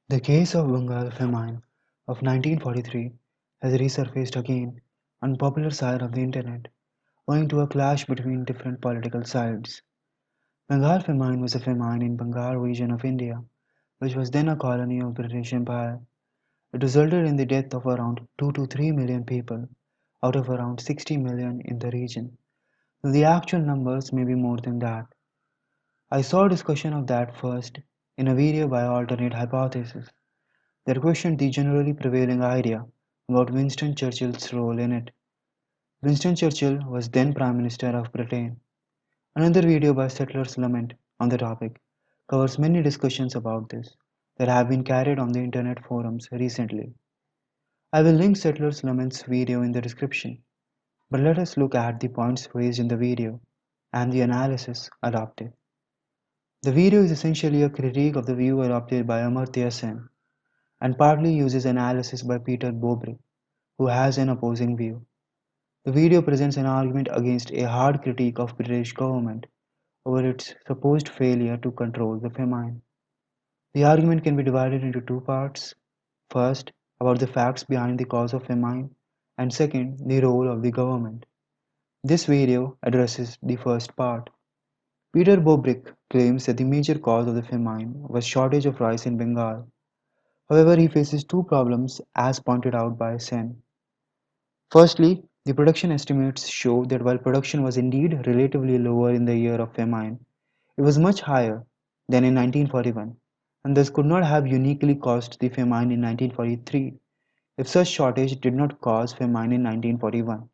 The case of Bengal famine of 1943 has resurfaced again on the popular side of the internet, owing to a clash between different political sides. Bengal famine was a famine in Bengal region of India, which was then a colony of British Empire. It resulted in the death of around 2 to 3 million people out of around 60 million in the region. The actual numbers may be more than that. I saw a discussion of that first in a video by Alternate Hypothesis that questioned the generally prevailing idea about Winston Churchill's role in it. Winston Churchill was then Prime Minister of Britain. Another video by Settler's Lament on the topic covers many discussions about this that have been carried on the internet forums recently. I will link Settler's Lament's video in the description, but let us look at the points raised in the video and the analysis adopted. The video is essentially a critique of the view adopted by Amartya Sen and partly uses analysis by Peter Bobrick, who has an opposing view. The video presents an argument against a hard critique of British government over its supposed failure to control the famine. The argument can be divided into two parts. First, about the facts behind the cause of famine, and second, the role of the government. This video addresses the first part. Peter Bobrick claims that the major cause of the famine was shortage of rice in Bengal. However, he faces two problems as pointed out by Sen. Firstly, the production estimates show that while production was indeed relatively lower in the year of famine, it was much higher than in 1941 and thus could not have uniquely caused the famine in 1943 if such shortage did not cause famine in 1941.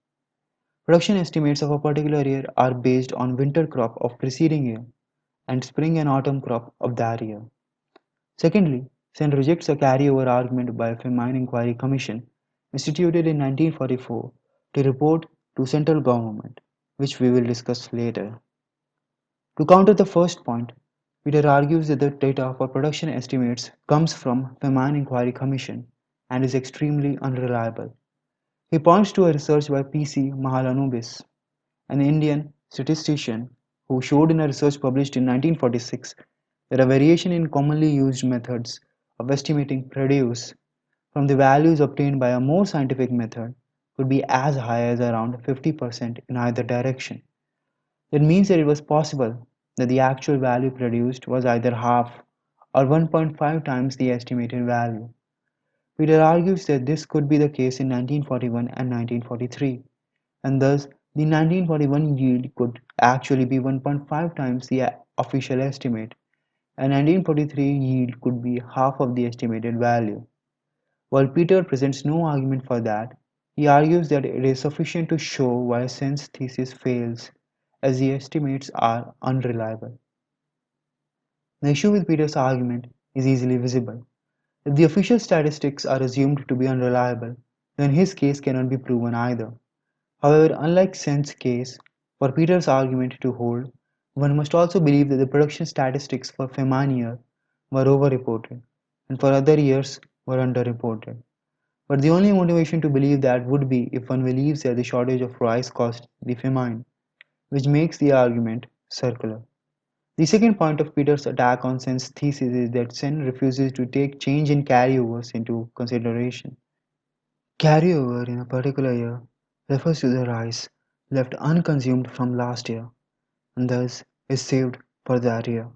Production estimates of a particular year are based on winter crop of preceding year and spring and autumn crop of that year. Secondly, Sen rejects a carryover argument by a Famine Inquiry Commission instituted in 1944 to report to central government, which we will discuss later. To counter the first point, Peter argues that the data for production estimates comes from Famine Inquiry Commission and is extremely unreliable. He points to a research by P.C. Mahalanobis, an Indian statistician who showed in a research published in 1946 that a variation in commonly used methods of estimating produce from the values obtained by a more scientific method could be as high as around 50% in either direction. That means that it was possible that the actual value produced was either half or 1.5 times the estimated value. Peter argues that this could be the case in 1941 and 1943, and thus the 1941 yield could actually be 1.5 times the official estimate, and 1943 yield could be half of the estimated value. While Peter presents no argument for that, he argues that it is sufficient to show why Sen's thesis fails, as the estimates are unreliable. The issue with Peter's argument is easily visible. If the official statistics are assumed to be unreliable, then his case cannot be proven either. However, unlike Sen's case, for Peter's argument to hold, one must also believe that the production statistics for famine year were overreported and for other years were underreported. But the only motivation to believe that would be if one believes that the shortage of rice caused the famine, which makes the argument circular. The second point of Peter's attack on Sen's thesis is that Sen refuses to take change in carryovers into consideration. Carryover in a particular year refers to the rice left unconsumed from last year and thus is saved for that year.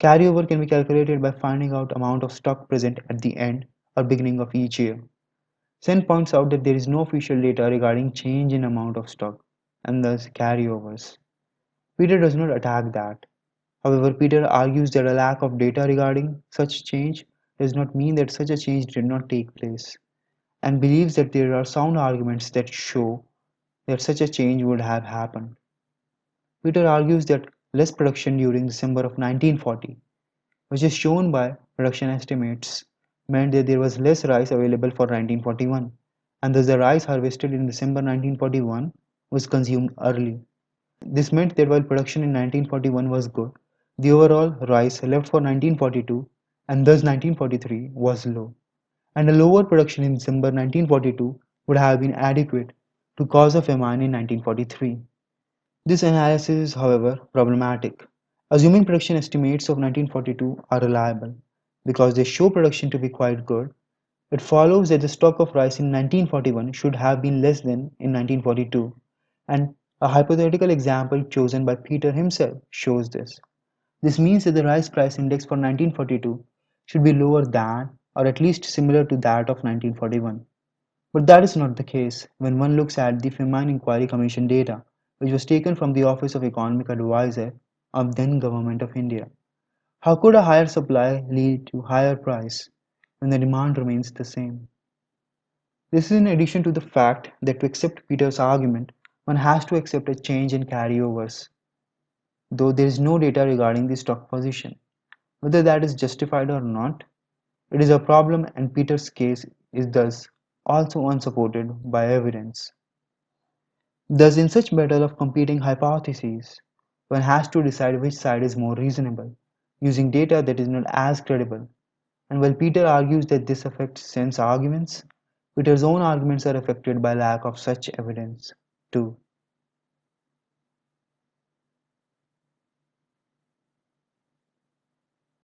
Carryover can be calculated by finding out amount of stock present at the end or beginning of each year. Sen points out that there is no official data regarding change in amount of stock and thus carryovers. Peter does not attack that. However, Peter argues that a lack of data regarding such change does not mean that such a change did not take place, and believes that there are sound arguments that show that such a change would have happened. Peter argues that less production during December of 1940, which is shown by production estimates, meant that there was less rice available for 1941, and thus the rice harvested in December 1941 was consumed early. This meant that while production in 1941 was good, the overall rice left for 1942 and thus 1943 was low, and a lower production in December 1942 would have been adequate to cause a famine in 1943. This analysis is, however, problematic. Assuming production estimates of 1942 are reliable, because they show production to be quite good, it follows that the stock of rice in 1941 should have been less than in 1942, and a hypothetical example chosen by Peter himself shows this. This means that the rice price index for 1942 should be lower than, or at least similar to that of 1941. But that is not the case when one looks at the Famine Inquiry Commission data, which was taken from the Office of Economic Advisor of then Government of India. How could a higher supply lead to higher price when the demand remains the same? This is in addition to the fact that to accept Peter's argument, one has to accept a change in carryovers, though there is no data regarding the stock position. Whether that is justified or not, it is a problem, and Peter's case is thus also unsupported by evidence. Thus, in such battle of competing hypotheses, one has to decide which side is more reasonable, using data that is not as credible. And while Peter argues that this affects Sen's arguments, Peter's own arguments are affected by lack of such evidence, too.